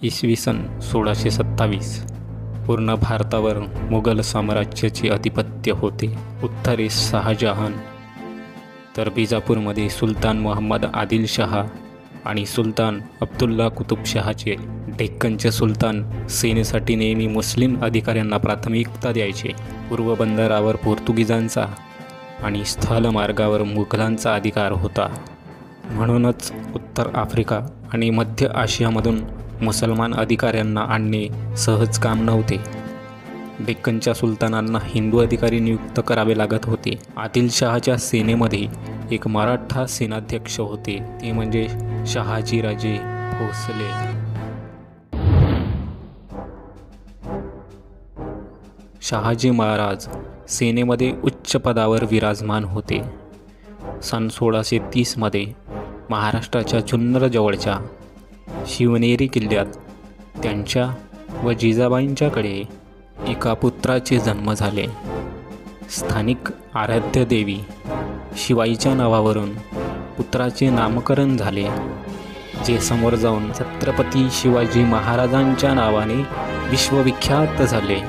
इसवी सन 1627 पूर्ण भारतावर मुघल साम्राज्याचे आधिपत्य होते. उत्तरेस शहाजहान, तर बिजापूरमध्ये सुलतान मोहम्मद आदिलशहा आणि सुलतान अब्दुल्ला कुतुबशहाचे. डेक्कनचे सुलतान सेनेसाठी नेहमी मुस्लिम अधिकाऱ्यांना प्राथमिकता द्यायचे. पूर्व बंदरावर पोर्तुगीजांचा आणि स्थलमार्गावर मुघलांचा अधिकार होता. म्हणूनच उत्तर आफ्रिका आणि मध्य आशियामधून मुसलमान अधिकाऱ्यांना आणणे सहज काम नव्हते. डेक्कनच्या सुलतानांना हिंदू अधिकारी नियुक्त करावे लागत होते. आदिलशहाच्या सेनेमध्ये एक मराठा सेनाध्यक्ष होते, ते म्हणजे शहाजीराजे भोसले. शहाजी महाराज सेनेमध्ये उच्च पदावर विराजमान होते. सन 1630 महाराष्ट्राच्या जुन्नर जवळच्या शिवनेरी किल्ल्यात त्यांच्या व जिजाबाईंच्याकडे एका पुत्राचे जन्म झाले. स्थानिक आराध्य देवी शिवाईच्या नावावरून पुत्राचे नामकरण झाले, जे समोर जाऊन छत्रपती शिवाजी महाराजांच्या नावाने विश्वविख्यात झाले.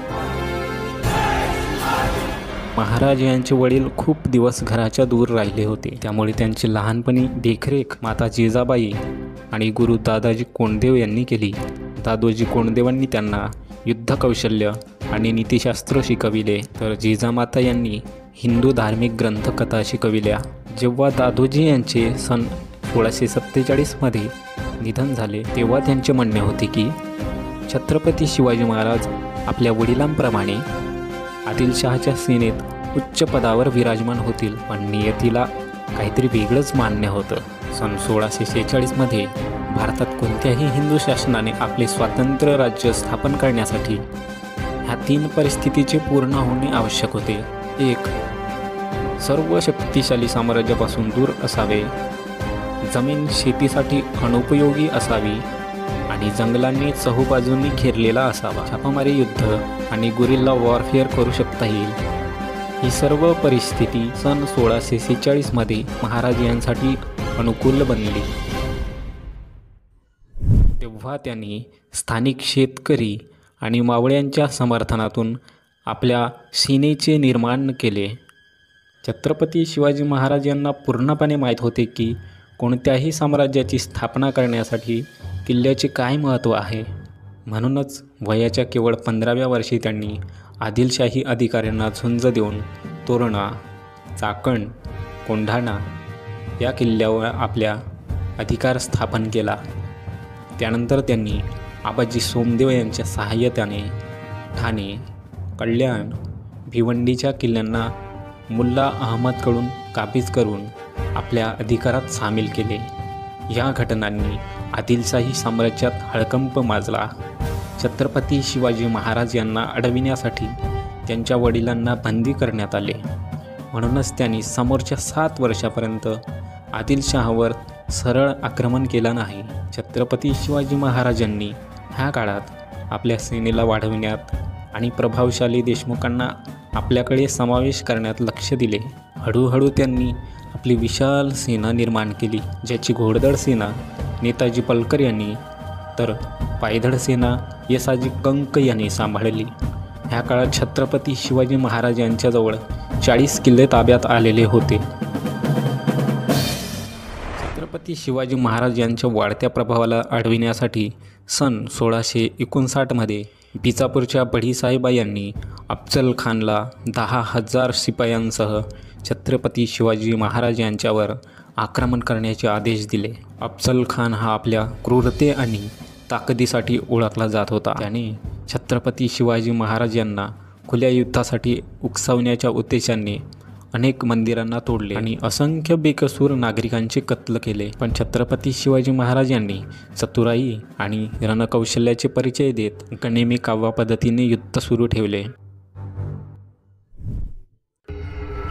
महाराज यांचे वडील खूप दिवस घराच्या दूर राहिले होते, त्यामुळे त्यांची लहानपणी देखरेख माता जिजाबाई आणि गुरु दादाजी कोंडदेव यांनी केली. दादोजी कोंडदेवांनी त्यांना युद्धकौशल्य आणि नीतिशास्त्र शिकविले, तर जिजामाता यांनी हिंदू धार्मिक ग्रंथकथा शिकविल्या. जेव्हा दादोजी यांचे सन 1647 निधन झाले, तेव्हा त्यांचे म्हणणे होते की छत्रपती शिवाजी महाराज आपल्या वडिलांप्रमाणे आदिलशहाच्या सेनेत उच्च पदावर विराजमान होतील, पण नियतीला काहीतरी वेगळंच मान्य होतं. सन 1646 भारतात कोणत्याही हिंदू शासनाने आपले स्वातंत्र्य राज्य स्थापन करण्यासाठी ह्या 3 परिस्थितीचे पूर्ण होणे आवश्यक होते. 1. सर्व शक्तिशाली साम्राज्यापासून दूर असावे, जमीन शेतीसाठी अनुपयोगी असावी आणि जंगलांनी चहूबाजूंनी घेरलेला असावा. छापामारी युद्ध आणि गुरिल्ला वॉरफेअर करू शकता येईल. ही सर्व परिस्थिती सन 1646 महाराज यांसाठी अनुकूल बनली. तेव्हा त्यांनी स्थानिक शेतकरी आणि मावळ्यांच्या समर्थनातून आपल्या सेनेचे निर्माण केले. छत्रपती शिवाजी महाराज यांना पूर्णपणे माहीत होते की कोणत्याही साम्राज्याची स्थापना करण्यासाठी किल्ल्याचे काय महत्त्व आहे. म्हणूनच वयाच्या केवळ 15व्या वर्षी त्यांनी आदिलशाही अधिकाऱ्यांना झुंज देऊन तोरणा, चाकण, कोंढाणा या किल्ल्यावर आपल्या अधिकार स्थापन केला. त्यानंतर त्यांनी आबाजी सोमदेव यांच्या सहाय्यतेने ठाणे, कल्याण, भिवंडीच्या किल्ल्यांना मुल्ला अहमदकडून काबीज करून आपल्या अधिकारात सामील केले. या घटनांनी आदिलशाही साम्राज्यात हळकंप माजला. छत्रपती शिवाजी महाराज यांना अडविण्यासाठी त्यांच्या वडिलांना बंदी करण्यात आले. म्हणूनच त्यांनी समोरच्या 7 वर्षापर्यंत आदिलशहावर सरळ आक्रमण केलं नाही. छत्रपती शिवाजी महाराजांनी ह्या काळात आपल्या सेनेला वाढविण्यात आणि प्रभावशाली देशमुखांना आपल्याकडे समावेश करण्यात लक्ष दिले. हळूहळू त्यांनी आपली विशाल सेना निर्माण केली, ज्याची घोडदळ सेना नेताजी पलकर यांनी तर पायदळ सेना येसाजी कंक यांनी सांभाळली. ह्या काळात छत्रपती शिवाजी महाराज यांच्याजवळ 40 किल्ले ताब्यात आलेले होते. छत्रपती शिवाजी महाराज यांच्या वाढत्या प्रभावाला अडविण्यासाठी सन 1659 बिजापूरच्या बढीसाहेबा यांनी अफजल खानला 10,000 शिपायांसह छत्रपती शिवाजी महाराज यांच्यावर आक्रमण करण्याचे आदेश दिले. अफजल खान हा आपल्या क्रूरते आणि ताकदीसाठी ओळखला जात होता. त्याने छत्रपती शिवाजी महाराज यांना खुल्या युद्धासाठी उकसावण्याच्या उद्देशाने अनेक मंदिरांना तोडले आणि असंख्य बेकसूर नागरिकांचे कत्ल केले. पण छत्रपती शिवाजी महाराज यांनी चतुराई आणि रणकौशल्याचे परिचय देत गनिमी काव्य पद्धतीने युद्ध सुरू ठेवले.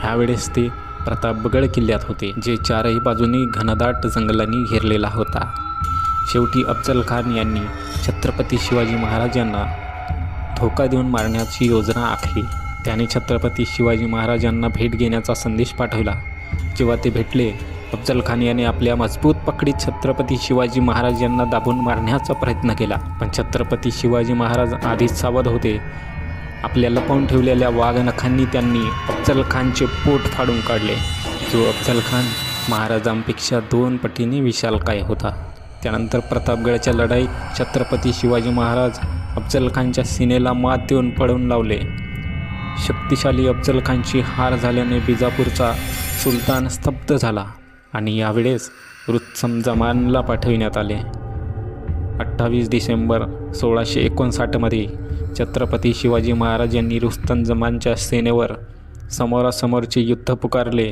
ह्यावेळेस ते प्रतापगड किल्ल्यात होते, जे 4ही बाजूनी घनदाट जंगलांनी घेरलेला होता. शेवटी अफजल खान यांनी छत्रपती शिवाजी महाराज यांना धोका देऊन मारण्याची योजना आखली. त्याने छत्रपती शिवाजी महाराजांना भेट घेण्याचा संदेश पाठवला. जेव्हा ते भेटले अफजल खान याने आपल्या मजबूत पकडीत छत्रपती शिवाजी महाराज यांना दाबून मारण्याचा प्रयत्न केला, पण छत्रपती शिवाजी महाराज आधीच सावध होते. आपल्या लपवून ठेवलेल्या वाघनखांनी त्यांनी अफजल खानचे पोट फाडून काढले. जो अफजल खान महाराजांपेक्षा 2 पटीने विशालकाय होता. त्यानंतर प्रतापगडच्या लढाईत छत्रपती शिवाजी महाराज अफजल खानच्या सीनेला मात देऊन पळून लावले. शक्तिशाली अफजल खानची हार झाल्याने बिजापूरचा सुलतान स्तब्ध झाला आणि यावेळेस रुस्तम जमानला पाठविण्यात आले. 28 डिसेंबर 1659 छत्रपती शिवाजी महाराज यांनी रुस्तम जमानच्या सेनेवर समोरासमोरचे युद्ध पुकारले.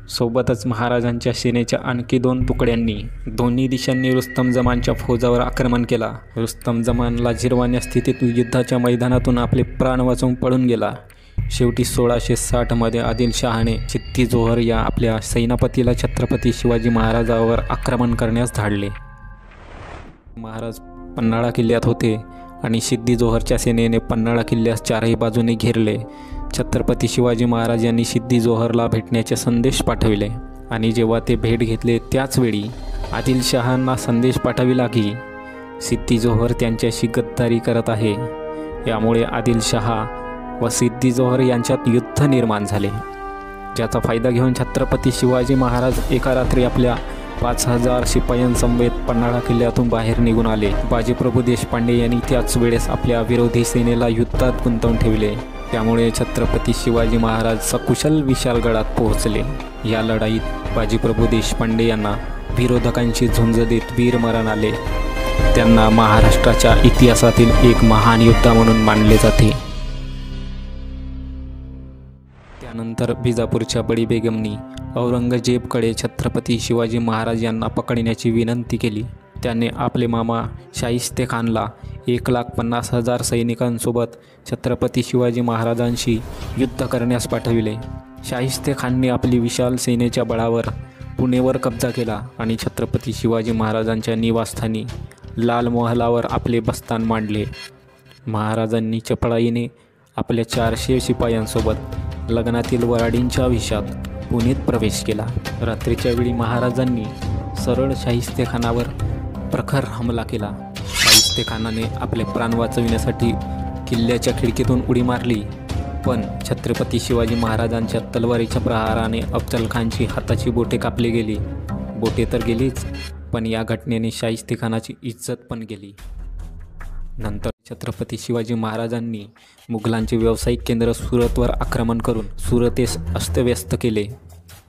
सोबतच महाराजांच्या सेनेच्या आणखी 2 तुकड्यांनी दोन्ही दिशांनी रुस्तम जमानच्या फौजावर आक्रमण केला. रुस्तम जमान लाजिरवाण्या स्थितीत युद्धाच्या मैदानातून आपले प्राण वाचवून पळून गेला. शेवटी 1660 आदिलशहाने सिद्दी जोहर या आपल्या सेनापतीला छत्रपती शिवाजी महाराजांवर आक्रमण करण्यास धाडले. महाराज पन्हाळा किल्ल्यात होते आणि सिद्दी जोहरच्या सेनेने पन्हाळा किल्ल्यास 4ही बाजूने घेरले. छत्रपती शिवाजी महाराज यांनी सिद्दी जोहरला भेटण्याचे संदेश पाठविले आणि जेव्हा ते भेट घेतले त्याचवेळी आदिलशहांना संदेश पाठविला की सिद्दी जोहर त्यांच्याशी गद्दारी करत आहे. यामुळे आदिलशहा व सिद्दी जोहर यांच्यात युद्ध निर्माण झाले, ज्याचा फायदा घेऊन छत्रपती शिवाजी महाराज एका रात्री आपल्या 5000 शिपायांसमवेत पन्हाळा किल्ल्यातून बाहेर निघून आले. बाजीप्रभू देशपांडे यांनी त्याच वेळेस आपल्या विरोधी सेनेला युद्धात गुंतवून ठेवले. त्यामुळे छत्रपती शिवाजी महाराज सकुशल विशालगडात पोहोचले. या लढाईत बाजीप्रभू देशपांडे यांना विरोधकांची झुंज देत वीरमरण आले. त्यांना महाराष्ट्राच्या इतिहासातील एक महान योद्धा म्हणून मानले जाते. त्यानंतर बिजापूरच्या बडी बेगमनी औरंगजेबकडे छत्रपती शिवाजी महाराज यांना पकडण्याची विनंती केली. त्याने आपले मामा शाहिस्तेखानला 1,50,000 सैनिकांसोबत छत्रपती शिवाजी महाराजांशी युद्ध करण्यास पाठविले. शाहिस्तेखानने आपली विशाल सेनेच्या बळावर पुणेवर कब्जा केला आणि छत्रपती शिवाजी महाराजांच्या निवासस्थानी लाल महालावर आपले बस्तान मांडले. महाराजांनी चपळाईने आपल्या 400 शिपायांसोबत लग्नातील वराडींच्या वेशात पुणेत प्रवेश केला. रात्रीच्या वेळी महाराजांनी सरळ शाहिस्तेखानावर प्रखर हमला केला. शाहिस्तेखानाने आपले प्राण वाचविण्यासाठी किल्ल्याच्या खिडकीतून उडी मारली, पण छत्रपती शिवाजी महाराजांच्या तलवारीच्या प्रहाराने अफजल खानची हाताची बोटे कापली गेली. बोटे तर गेलीच, पण या घटनेने शाहिस्तेखानाची इज्जत पण गेली. नंतर छत्रपती शिवाजी महाराजांनी मुघलांचे व्यावसायिक केंद्र सुरतवर आक्रमण करून सुरतेस अस्तव्यस्त केले.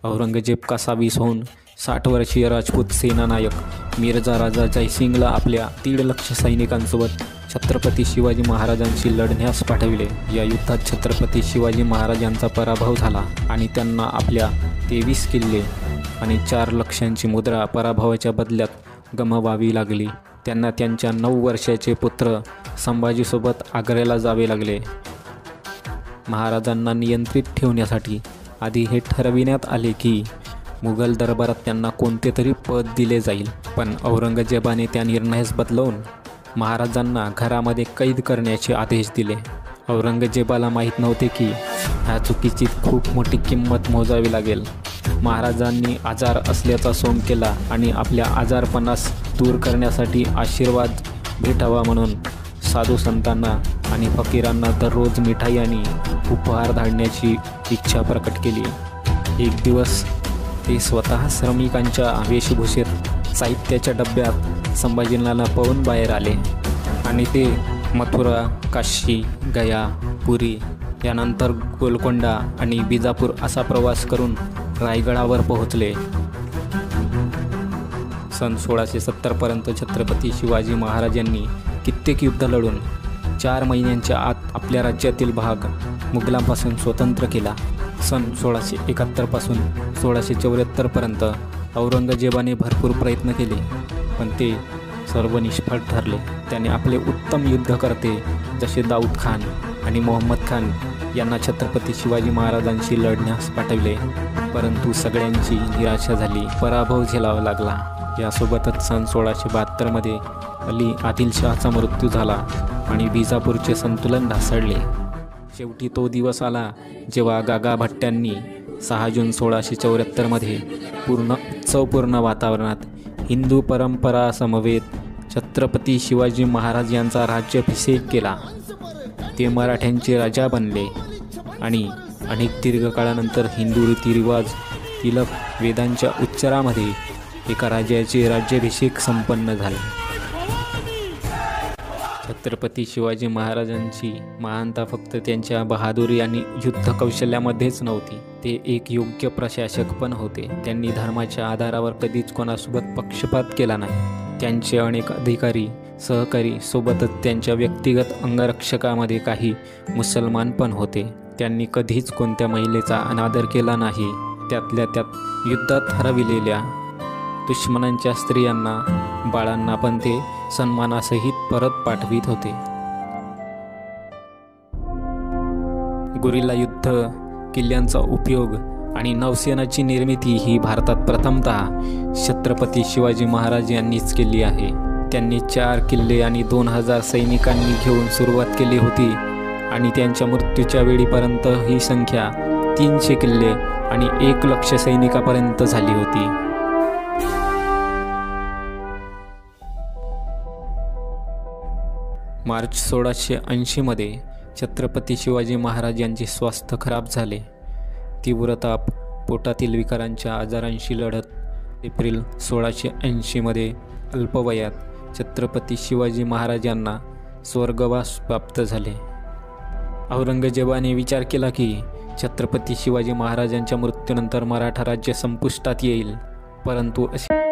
औरंगजेब कासावीस होऊन 60 वर्षीय राजपूत सेनानायक मिर्झा राजा जयसिंगला आपल्या 1.5 लाख सैनिकांसोबत छत्रपती शिवाजी महाराजांशी लढण्यास पाठविले. या युद्धात छत्रपती शिवाजी महाराजांचा पराभव झाला आणि त्यांना आपल्या 23 किल्ले आणि 4 लाखांची मुद्रा पराभवाच्या बदल्यात गमवावी लागली. त्यांना त्यांच्या 9 वर्षाचे पुत्र संभाजीसोबत आग्र्याला जावे लागले. महाराजांना नियंत्रित ठेवण्यासाठी आधी हे ठरविण्यात आले की मुघल दरबारात त्यांना कोणते तरी पद दिले जाईल, पण औरंगजेबाने त्या निर्णयास बदलवून महाराजांना घरामध्ये कैद करण्याचे आदेश दिले. औरंगजेबाला माहीत नव्हते की ह्या चुकीची खूप मोठी किंमत मोजावी लागेल. महाराजांनी आजार असल्याचा सोंग केला आणि आपल्या आजारपणास दूर करण्यासाठी आशीर्वाद भेटावा म्हणून साधू संतांना आणि फकीरांना दररोज मिठाई आणि उपहार धाडण्याची इच्छा प्रकट केली. एक दिवस ते स्वतः श्रमिकांच्या वेशभूषेत साहित्याच्या डब्यात संभाजींना लपवून बाहेर आले आणि ते मथुरा, काशी, गया, पुरी यानंतर गोलकोंडा आणि बिजापूर असा प्रवास करून रायगडावर पोहोचले. सन 1670पर्यंत छत्रपती शिवाजी महाराज यांनी कित्येक युद्ध लढून 4 महिन्यांच्या आत आपल्या राज्यातील भाग मुघलांपासून स्वतंत्र केला. सन 1671 1674पर्यंत औरंगजेबाने भरपूर प्रयत्न केले, पण ते सर्व निष्फळ ठरले. त्याने आपले उत्तम युद्धकर्ते जसे दाऊद खान आणि मोहम्मद खान यांना छत्रपती शिवाजी महाराजांशी लढण्यास पाठविले, परंतु सगळ्यांची निराशा झाली, पराभव झेलावा लागला. यासोबतच सन 1672 अली आदिलशहाचा मृत्यू झाला आणि बिजापूरचे संतुलन ढासळले. शेवटी तो दिवस आला जेव्हा गागा भट्ट्यांनी 6 जून 1674 पूर्ण उत्सवपूर्ण वातावरणात हिंदू परंपरा समवेत छत्रपती शिवाजी महाराज यांचा राज्याभिषेक केला. ते मराठ्यांचे राजा बनले आणि अनेक दीर्घ काळानंतर हिंदू रीतिरिवाज तिलक वेदांच्या उच्चारामध्ये एका राजाचे राज्याभिषेक संपन्न झाले. छत्रपती शिवाजी महाराजांची महानता फक्त त्यांच्या बहादुरी आणि युद्ध कौशल्यामध्येच नव्हती, ते एक योग्य प्रशासक पण होते. त्यांनी धर्माच्या आधारावर कधीच कोणासोबत पक्षपात केला नाही. त्यांचे अनेक अधिकारी सहकारी सोबतच त्यांच्या व्यक्तिगत अंगरक्षकामध्ये काही मुसलमान पण होते. त्यांनी कधीच कोणत्या महिलेचा अनादर केला नाही. त्यातल्या त्यात युद्धात हरविलेल्या दुश्मनांच्या स्त्रियांना बाळांना पण ते सन्मानासहित परत पाठवित होते. गुरिल्ला युद्ध, किल्ल्यांचा उपयोग आणि नौसेनाची निर्मिती ही भारतात प्रथमतः छत्रपती शिवाजी महाराज यांनीच केली आहे. त्यांनी 4 किल्ले आणि 2000 सैनिकांनी घेऊन सुरुवात केली होती आणि त्यांच्या मृत्यूच्या वेळीपर्यंत ही संख्या 300 किल्ले आणि 1 लाख सैनिकापर्यंत झाली होती. मार्च 1680 छत्रपती शिवाजी महाराज यांचे स्वास्थ्य खराब झाले. तीव्र ताप, पोटातील विकारांच्या आजारांशी लढत एप्रिल 1680 अल्पवयात छत्रपती शिवाजी महाराज यांना स्वर्गवास प्राप्त झाले. औरंगजेबाने विचार केला की छत्रपती शिवाजी महाराजांच्या मृत्यूनंतर मराठा राज्य संपुष्टात येईल, परंतु असे